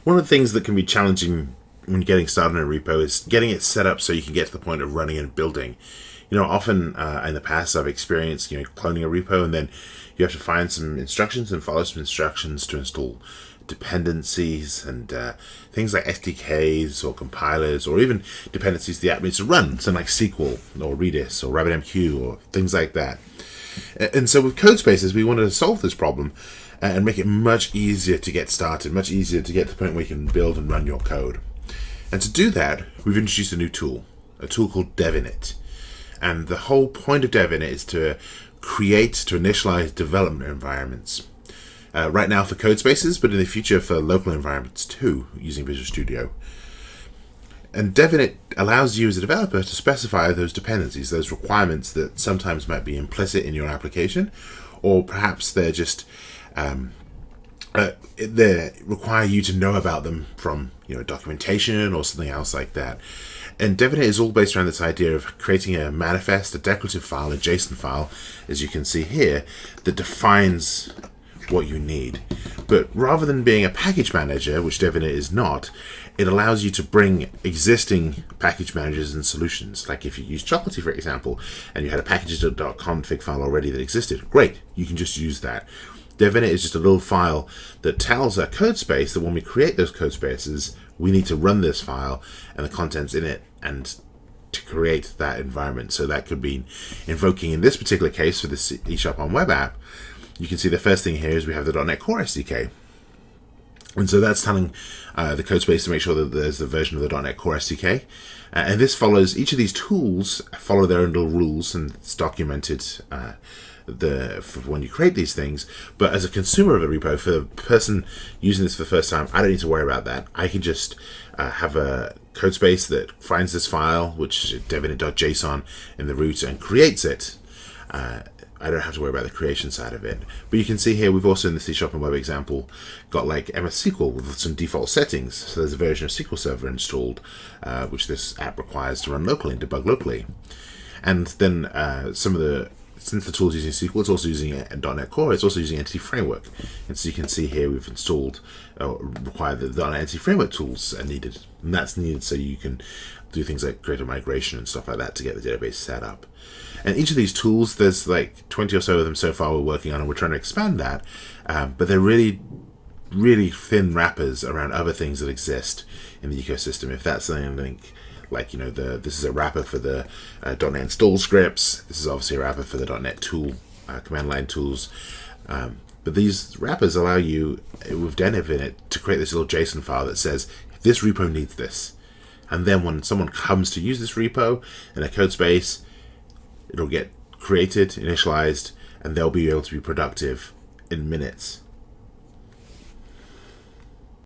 One of the things that can be challenging when getting started in a repo is getting it set up so you can get to the point of running and building. Often in the past I've experienced, cloning a repo, and then you have to find some instructions and follow some instructions to install dependencies and things like SDKs or compilers, or even dependencies the app needs to run, something like SQL or Redis or RabbitMQ or things like that. And so with Codespaces, we wanted to solve this problem and make it much easier to get started, much easier to get to the point where you can build and run your code. And to do that, we've introduced a new tool, a tool called devinit. And the whole point of devinit is to initialize development environments. Right now for Codespaces, but in the future for local environments too, using Visual Studio. And devinit allows you as a developer to specify those dependencies, those requirements that sometimes might be implicit in your application, or perhaps they're just they require you to know about them from documentation or something else like that. And devinit is all based around this idea of creating a manifest, a declarative file, a JSON file, as you can see here, that defines what you need. But rather than being a package manager, which devinit is not, it allows you to bring existing package managers and solutions. Like if you use Chocolatey, for example, and you had a packages.config file already that existed, great, you can just use that. Devinit is just a little file that tells our code space that when we create those code spaces, we need to run this file and the contents in it and to create that environment. So that could be invoking, in this particular case for this eShop on web app, you can see the first thing here is we have the .NET Core SDK. And so that's telling the code space to make sure that there's the version of the .NET Core SDK. And this follows, each of these tools follow their own little rules, and it's documented for when you create these things. But as a consumer of a repo, for the person using this for the first time, I don't need to worry about that. I can just have a code space that finds this file, which is devinit.json in the root, and creates it. I don't have to worry about the creation side of it. But you can see here, we've also in the C# and web example got like MS SQL with some default settings. So there's a version of SQL Server installed, which this app requires to run locally and debug locally. And then since the tool is using SQL, it's also using .NET Core, it's also using Entity Framework. And so you can see here we've installed, required the .NET Entity Framework tools are needed. And that's needed so you can do things like create a migration and stuff like that to get the database set up. And each of these tools, there's like 20 or so of them so far we're working on, and we're trying to expand that. But they're really, really thin wrappers around other things that exist in the ecosystem. If that's something like this is a wrapper for the .NET install scripts. This is obviously a wrapper for the .NET tool, command line tools. But these wrappers allow you, with devinit, to create this little JSON file that says, this repo needs this. And then when someone comes to use this repo in a code space, it'll get created, initialized, and they'll be able to be productive in minutes.